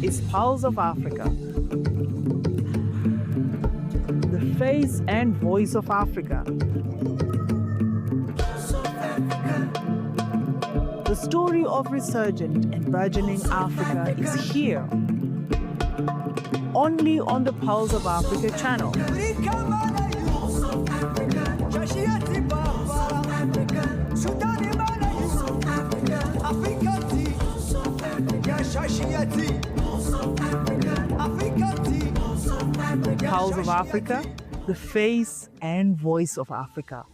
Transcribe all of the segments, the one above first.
is Pulse of Africa, the face and voice of Africa. The story of resurgent and burgeoning Africa is here, only on the Pulse of Africa channel. Pulse of Africa, the face and voice of Africa.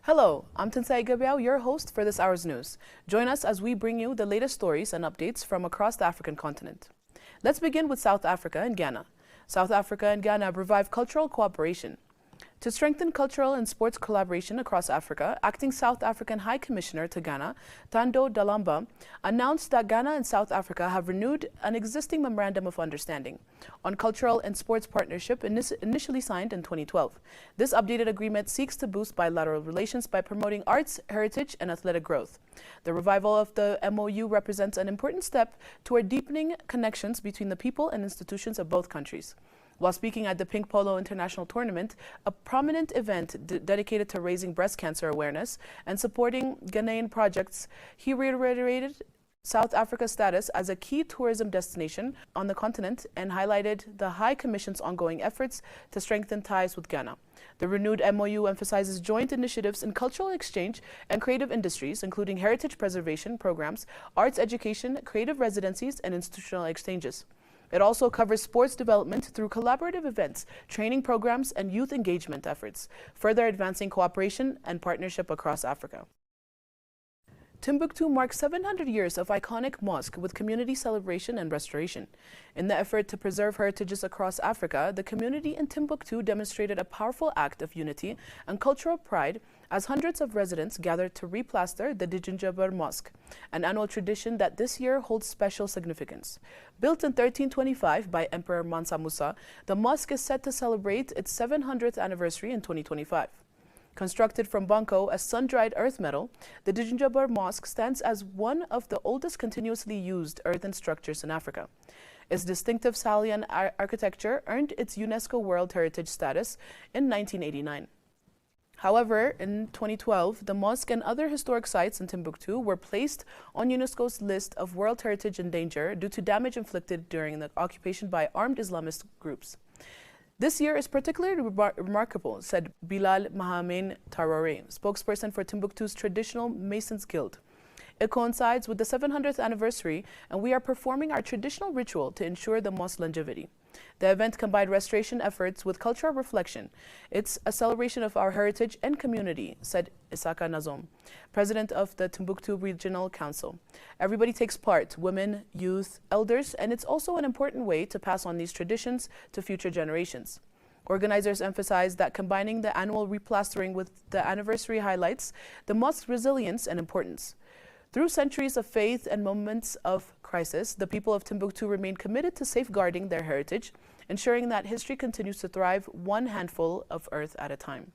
Hello, I'm Tinsai Gabriel, your host for this hour's news. Join us as we bring you the latest stories and updates from across the African continent. Let's begin with South Africa and Ghana. South Africa and Ghana have revived cultural cooperation. To strengthen cultural and sports collaboration across Africa, acting South African High Commissioner to Ghana, Thando Dalamba, announced that Ghana and South Africa have renewed an existing Memorandum of Understanding on cultural and sports partnership initially signed in 2012. This updated agreement seeks to boost bilateral relations by promoting arts, heritage, and athletic growth. The revival of the MOU represents an important step toward deepening connections between the people and institutions of both countries. While speaking at the Pink Polo International Tournament, a prominent event dedicated to raising breast cancer awareness and supporting Ghanaian projects, he reiterated South Africa's status as a key tourism destination on the continent and highlighted the High Commission's ongoing efforts to strengthen ties with Ghana. The renewed MOU emphasizes joint initiatives in cultural exchange and creative industries, including heritage preservation programs, arts education, creative residencies, and institutional exchanges. It also covers sports development through collaborative events, training programs, and youth engagement efforts, further advancing cooperation and partnership across Africa. Timbuktu marks 700 years of iconic mosque with community celebration and restoration. In the effort to preserve heritages across Africa, the community in Timbuktu demonstrated a powerful act of unity and cultural pride as hundreds of residents gathered to replaster the Dijinjabar Mosque, an annual tradition that this year holds special significance. Built in 1325 by Emperor Mansa Musa, the mosque is set to celebrate its 700th anniversary in 2025. Constructed from Banco, a sun-dried earth metal, the Dijinjabar Mosque stands as one of the oldest continuously used earthen structures in Africa. Its distinctive Salian architecture earned its UNESCO World Heritage status in 1989. However, in 2012, the mosque and other historic sites in Timbuktu were placed on UNESCO's list of World Heritage in danger due to damage inflicted during the occupation by armed Islamist groups. This year is particularly remarkable, said Bilal Mahamin Traoré, spokesperson for Timbuktu's traditional Masons Guild. It coincides with the 700th anniversary, and we are performing our traditional ritual to ensure the mosque's longevity. The event combined restoration efforts with cultural reflection. It's a celebration of our heritage and community, said Isaka Nazom, president of the Timbuktu Regional Council. Everybody takes part, women, youth, elders, and it's also an important way to pass on these traditions to future generations. Organizers emphasize that combining the annual replastering with the anniversary highlights the mosque's resilience and importance. Through centuries of faith and moments of crisis, the people of Timbuktu remain committed to safeguarding their heritage, ensuring that history continues to thrive one handful of earth at a time.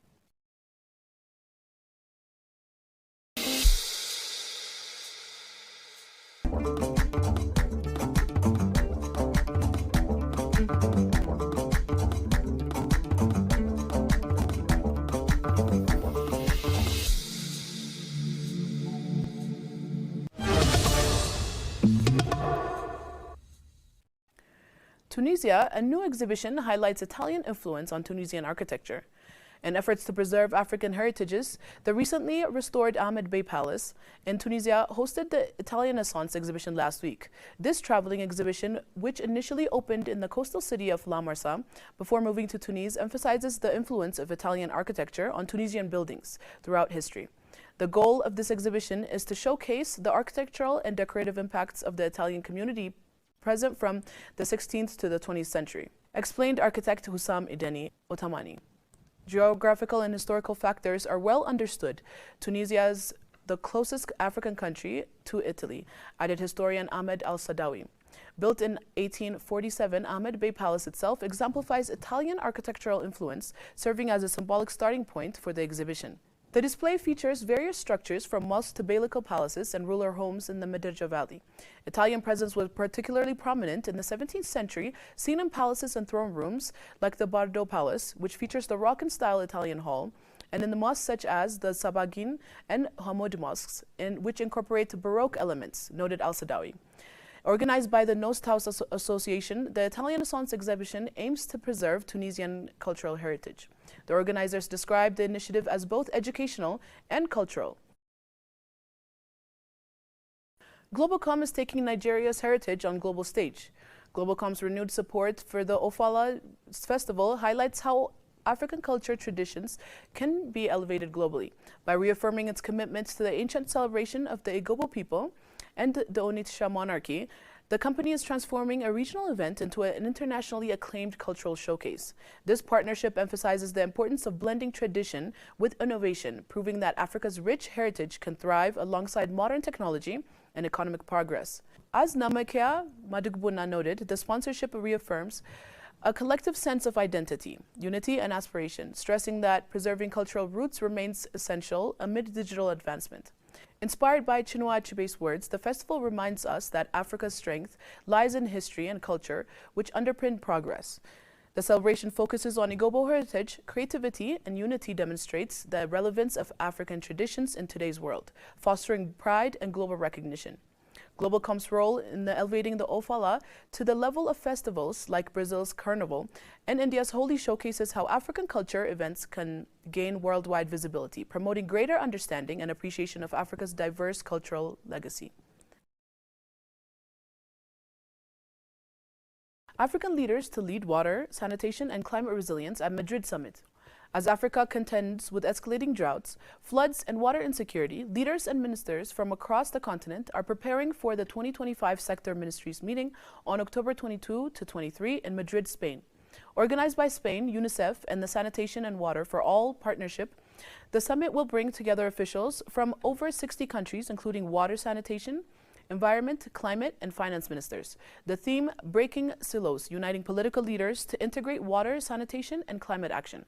Tunisia, a new exhibition highlights Italian influence on Tunisian architecture. In efforts to preserve African heritages, the recently restored Ahmed Bey Palace in Tunisia hosted the Italian Renaissance exhibition last week. This traveling exhibition, which initially opened in the coastal city of La Marsa before moving to Tunis, emphasizes the influence of Italian architecture on Tunisian buildings throughout history. The goal of this exhibition is to showcase the architectural and decorative impacts of the Italian community present from the 16th to the 20th century, explained architect Hussam Ideni Otamani. Geographical and historical factors are well understood. Tunisia is the closest African country to Italy, added historian Ahmed Al-Sadawi. Built in 1847, Ahmed Bey Palace itself exemplifies Italian architectural influence, serving as a symbolic starting point for the exhibition. The display features various structures from mosques to beylical palaces and ruler homes in the Medjugorje Valley. Italian presence was particularly prominent in the 17th century, seen in palaces and throne rooms like the Bardo Palace, which features the Moroccan-style Italian hall, and in the mosques such as the Sabaghin and Hamoud mosques, which incorporate Baroque elements, noted Al-Sadawi. Organized by the Nost House Association, the Italian Renaissance exhibition aims to preserve Tunisian cultural heritage. The organizers described the initiative as both educational and cultural. Globalcom is taking Nigeria's heritage on global stage. Globalcom's renewed support for the Ofala festival highlights how African culture traditions can be elevated globally by reaffirming its commitment to the ancient celebration of the Igbo people and the Onitsha monarchy. The company is transforming a regional event into an internationally acclaimed cultural showcase. This partnership emphasizes the importance of blending tradition with innovation, proving that Africa's rich heritage can thrive alongside modern technology and economic progress. As Namakia Madugbuna noted, the sponsorship reaffirms a collective sense of identity, unity, and aspiration, stressing that preserving cultural roots remains essential amid digital advancement. Inspired by Chinua Achebe's words, the festival reminds us that Africa's strength lies in history and culture, which underpin progress. The celebration focuses on Igbo heritage, creativity, and unity demonstrates the relevance of African traditions in today's world, fostering pride and global recognition. Globalcom's role in elevating the Ofala to the level of festivals like Brazil's Carnival and India's Holi showcases how African culture events can gain worldwide visibility, promoting greater understanding and appreciation of Africa's diverse cultural legacy. African leaders to lead water, sanitation, and climate resilience at Madrid Summit. As Africa contends with escalating droughts, floods, and water insecurity, leaders and ministers from across the continent are preparing for the 2025 Sector Ministries meeting on October 22 to 23 in Madrid, Spain. Organized by Spain, UNICEF, and the Sanitation and Water for All Partnership, the summit will bring together officials from over 60 countries, including water sanitation, environment, climate, and finance ministers. The theme, Breaking Silos, uniting political leaders to integrate water, sanitation, and climate action,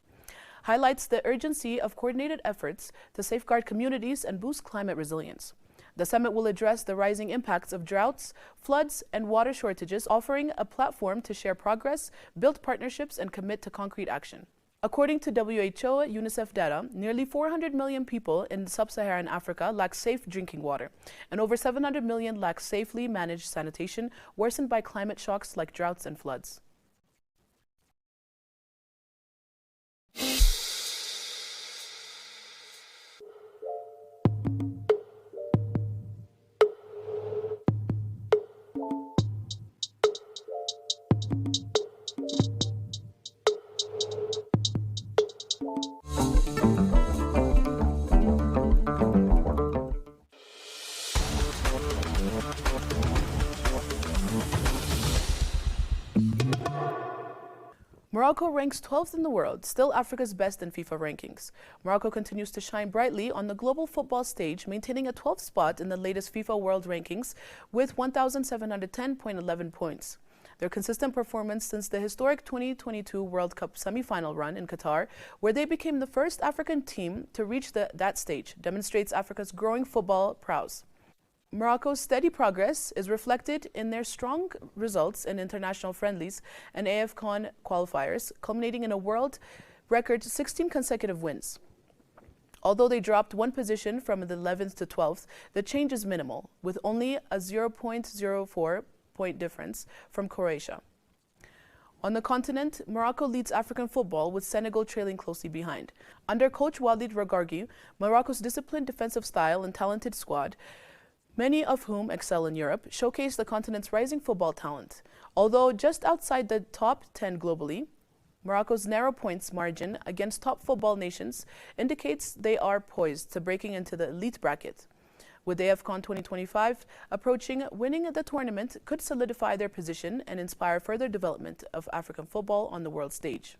highlights the urgency of coordinated efforts to safeguard communities and boost climate resilience. The summit will address the rising impacts of droughts, floods, and water shortages, offering a platform to share progress, build partnerships, and commit to concrete action. According to WHO UNICEF data, nearly 400 million people in sub-Saharan Africa lack safe drinking water, and over 700 million lack safely managed sanitation, worsened by climate shocks like droughts and floods. Morocco ranks 12th in the world, still Africa's best in FIFA rankings. Morocco continues to shine brightly on the global football stage, maintaining a 12th spot in the latest FIFA World Rankings with 1,710.11 points. Their consistent performance since the historic 2022 World Cup semi-final run in Qatar, where they became the first African team to reach that stage, demonstrates Africa's growing football prowess. Morocco's steady progress is reflected in their strong results in international friendlies and AFCON qualifiers, culminating in a world record 16 consecutive wins. Although they dropped one position from the 11th to 12th, the change is minimal, with only a 0.04 point difference from Croatia. On the continent, Morocco leads African football, with Senegal trailing closely behind. Under coach Walid Regragui, Morocco's disciplined defensive style and talented squad, many of whom excel in Europe, showcase the continent's rising football talent. Although just outside the top 10 globally, Morocco's narrow points margin against top football nations indicates they are poised to breaking into the elite bracket. With AFCON 2025 approaching, winning the tournament could solidify their position and inspire further development of African football on the world stage.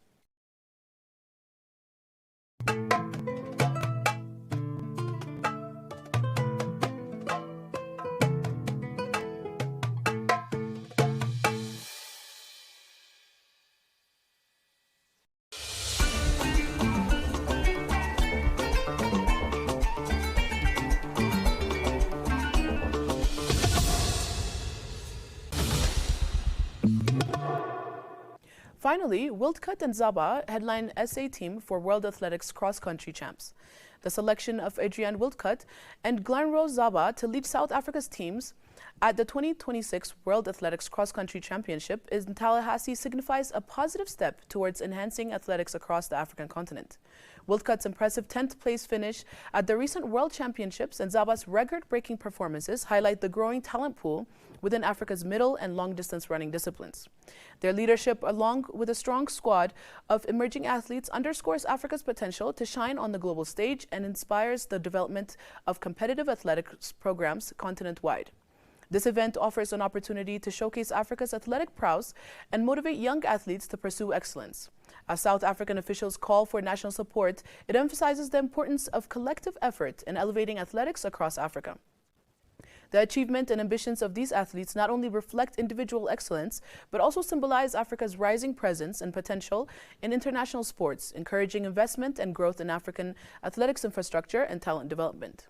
Finally, Wildcat and Zaba headline SA team for World Athletics cross-country champs. The selection of Adrienne Wildcat and Glenrose Zaba to lead South Africa's teams at the 2026 World Athletics Cross-Country Championship in Tallahassee signifies a positive step towards enhancing athletics across the African continent. Wildcat's impressive 10th place finish at the recent World Championships and Zaba's record-breaking performances highlight the growing talent pool within Africa's middle and long-distance running disciplines. Their leadership, along with a strong squad of emerging athletes, underscores Africa's potential to shine on the global stage and inspires the development of competitive athletics programs continent-wide. This event offers an opportunity to showcase Africa's athletic prowess and motivate young athletes to pursue excellence. As South African officials call for national support, it emphasizes the importance of collective effort in elevating athletics across Africa. The achievement and ambitions of these athletes not only reflect individual excellence, but also symbolize Africa's rising presence and potential in international sports, encouraging investment and growth in African athletics infrastructure and talent development.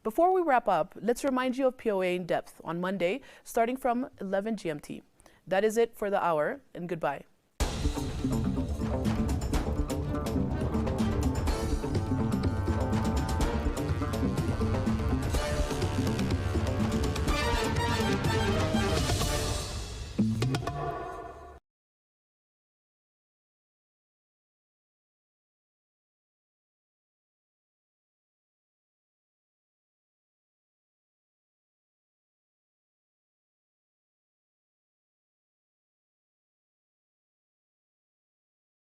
Before we wrap up, let's remind you of POA in depth on Monday, starting from 11 GMT. That is it for the hour, and goodbye.